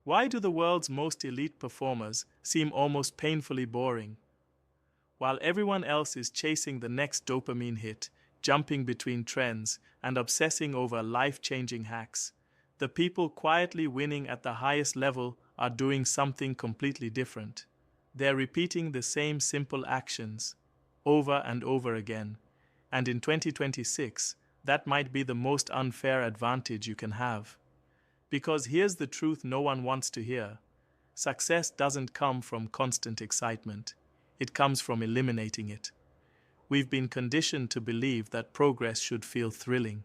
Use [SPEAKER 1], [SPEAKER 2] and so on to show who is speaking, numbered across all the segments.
[SPEAKER 1] Why do the world's most elite performers seem almost painfully boring? While everyone else is chasing the next dopamine hit, jumping between trends, and obsessing over life-changing hacks, the people quietly winning at the highest level are doing something completely different. They're repeating the same simple actions over and over again, and in 2026, that might be the most unfair advantage you can have. Because here's the truth no one wants to hear. Success doesn't come from constant excitement. It comes from eliminating it. We've been conditioned to believe that progress should feel thrilling,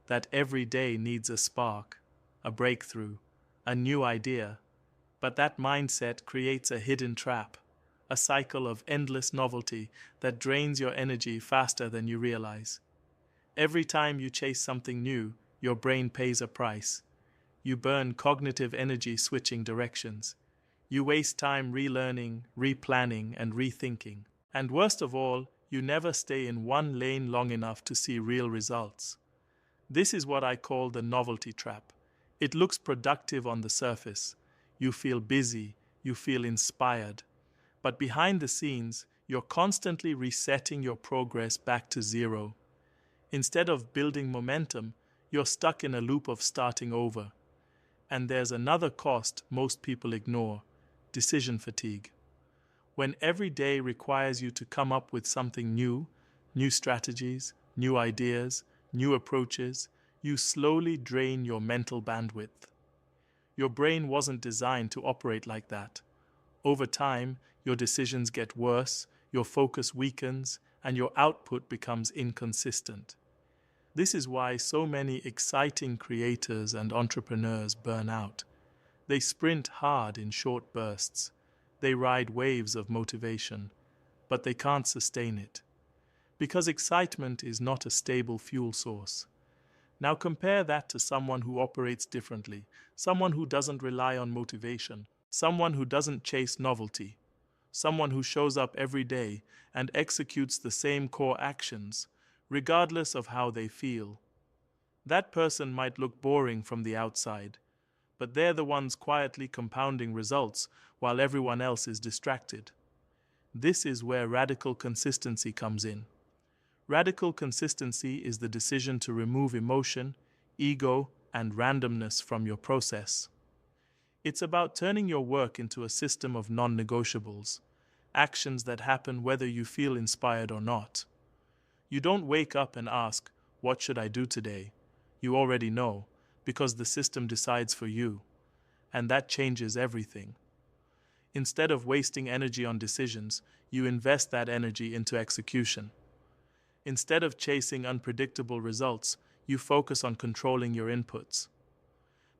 [SPEAKER 1] that every day needs a spark, a breakthrough, a new idea. But that mindset creates a hidden trap, a cycle of endless novelty that drains your energy faster than you realize. Every time you chase something new, your brain pays a price. You burn cognitive energy switching directions. You waste time relearning, replanning, and rethinking. And worst of all, you never stay in one lane long enough to see real results. This is what I call the novelty trap. It looks productive on the surface. You feel busy, you feel inspired. But behind the scenes, you're constantly resetting your progress back to zero. Instead of building momentum, you're stuck in a loop of starting over. And there's another cost most people ignore: decision fatigue. When every day requires you to come up with something new, new strategies, new ideas, new approaches, you slowly drain your mental bandwidth. Your brain wasn't designed to operate like that. Over time, your decisions get worse, your focus weakens, and your output becomes inconsistent. This is why so many exciting creators and entrepreneurs burn out. They sprint hard in short bursts. They ride waves of motivation, but they can't sustain it. Because excitement is not a stable fuel source. Now compare that to someone who operates differently, someone who doesn't rely on motivation, someone who doesn't chase novelty, someone who shows up every day and executes the same core actions, regardless of how they feel. That person might look boring from the outside, but they're the ones quietly compounding results while everyone else is distracted. This is where radical consistency comes in. Radical consistency is the decision to remove emotion, ego, and randomness from your process. It's about turning your work into a system of non-negotiables, actions that happen whether you feel inspired or not. You don't wake up and ask, "What should I do today?" You already know, because the system decides for you, and that changes everything. Instead of wasting energy on decisions, you invest that energy into execution. Instead of chasing unpredictable results, you focus on controlling your inputs.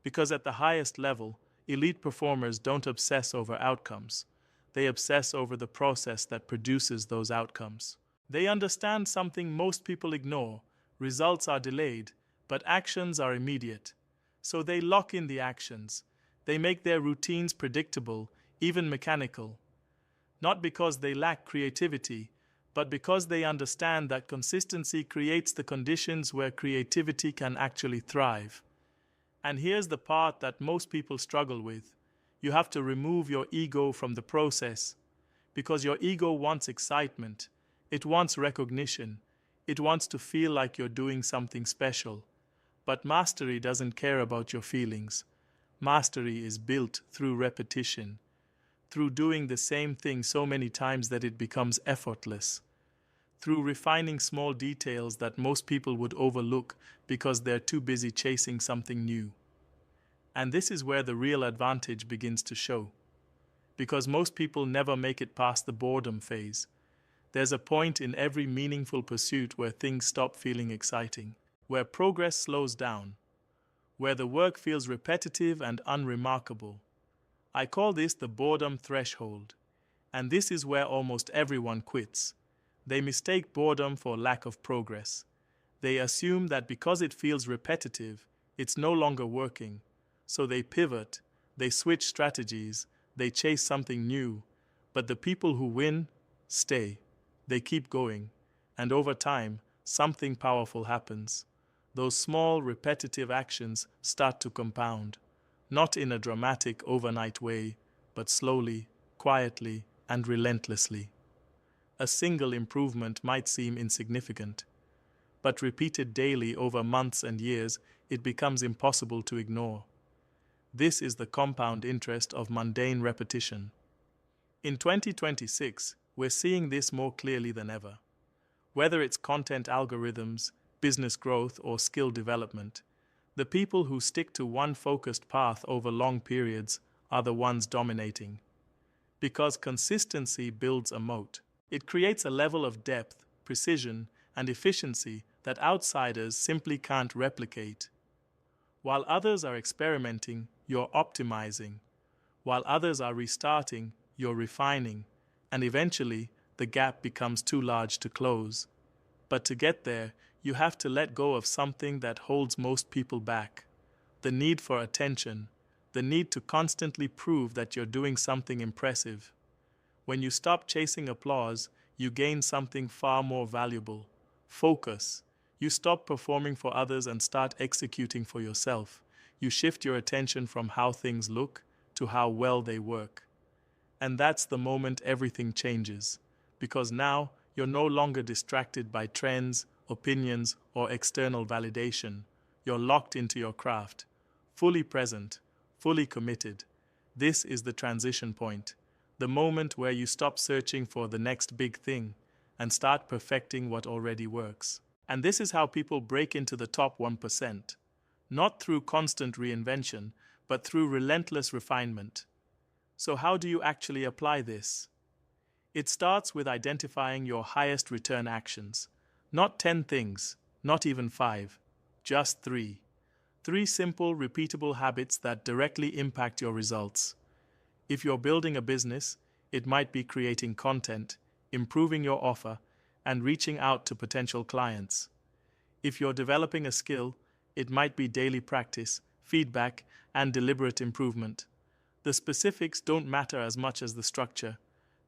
[SPEAKER 1] Because at the highest level, elite performers don't obsess over outcomes. They obsess over the process that produces those outcomes. They understand something most people ignore: results are delayed, but actions are immediate. So they lock in the actions. They make their routines predictable, even mechanical. Not because they lack creativity, but because they understand that consistency creates the conditions where creativity can actually thrive. And here's the part that most people struggle with. You have to remove your ego from the process, because your ego wants excitement. It wants recognition. It wants to feel like you're doing something special. But mastery doesn't care about your feelings. Mastery is built through repetition, through doing the same thing so many times that it becomes effortless, through refining small details that most people would overlook because they're too busy chasing something new. And this is where the real advantage begins to show. Because most people never make it past the boredom phase. There's a point in every meaningful pursuit where things stop feeling exciting, where progress slows down, where the work feels repetitive and unremarkable. I call this the boredom threshold, and this is where almost everyone quits. They mistake boredom for lack of progress. They assume that because it feels repetitive, it's no longer working, so they pivot, they switch strategies, they chase something new, but the people who win stay. They keep going, and over time, something powerful happens. Those small, repetitive actions start to compound. not in a dramatic overnight way, but slowly, quietly, and relentlessly. A single improvement might seem insignificant, but repeated daily over months and years, it becomes impossible to ignore. This is the compound interest of mundane repetition. In 2026, we're seeing this more clearly than ever. Whether it's content algorithms, business growth, or skill development, the people who stick to one focused path over long periods are the ones dominating. Because consistency builds a moat. It creates a level of depth, precision, and efficiency that outsiders simply can't replicate. While others are experimenting, you're optimizing. While others are restarting, you're refining. And eventually, the gap becomes too large to close. But to get there, you have to let go of something that holds most people back. The need for attention, the need to constantly prove that you're doing something impressive. When you stop chasing applause, you gain something far more valuable: focus. You stop performing for others and start executing for yourself. You shift your attention from how things look to how well they work. And that's the moment everything changes, because now you're no longer distracted by trends, opinions, or external validation. You're locked into your craft, fully present, fully committed. This is the transition point, the moment where you stop searching for the next big thing and start perfecting what already works. And this is how people break into the top 1%, not through constant reinvention, but through relentless refinement. So how do you actually apply this? It starts with identifying your highest return actions. Not 10 things, not even 5, just 3. 3 simple, repeatable habits that directly impact your results. If you're building a business, it might be creating content, improving your offer, and reaching out to potential clients. If you're developing a skill, it might be daily practice, feedback, and deliberate improvement. The specifics don't matter as much as the structure,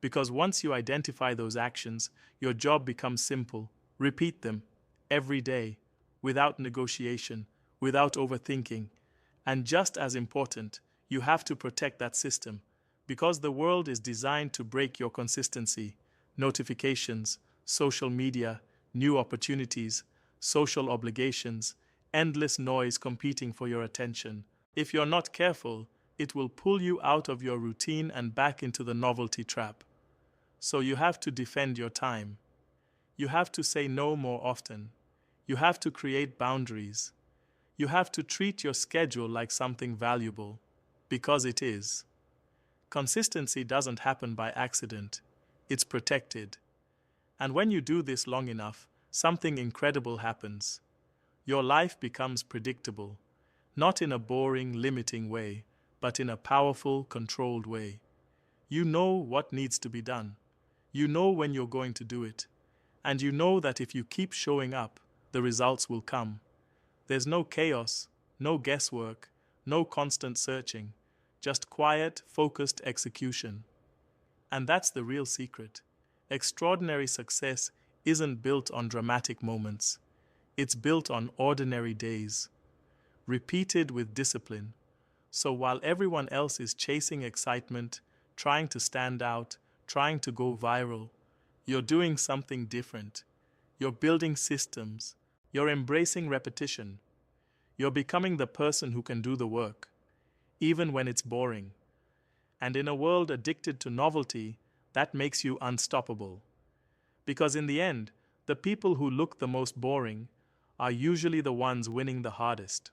[SPEAKER 1] because once you identify those actions, your job becomes simple. Repeat them every day, without negotiation, without overthinking. And just as important, you have to protect that system, because the world is designed to break your consistency. Notifications, social media, new opportunities, social obligations, endless noise competing for your attention. If you're not careful, it will pull you out of your routine and back into the novelty trap. So you have to defend your time. You have to say no more often. You have to create boundaries. You have to treat your schedule like something valuable, because it is. Consistency doesn't happen by accident. It's protected. And when you do this long enough, something incredible happens. Your life becomes predictable, not in a boring, limiting way, but in a powerful, controlled way. You know what needs to be done. You know when you're going to do it. And you know that if you keep showing up, the results will come. There's no chaos, no guesswork, no constant searching, just quiet, focused execution. And that's the real secret. Extraordinary success isn't built on dramatic moments. It's built on ordinary days, repeated with discipline. So while everyone else is chasing excitement, trying to stand out, trying to go viral, you're doing something different. You're building systems. You're embracing repetition. You're becoming the person who can do the work, even when it's boring. And in a world addicted to novelty, that makes you unstoppable. Because in the end, the people who look the most boring are usually the ones winning the hardest.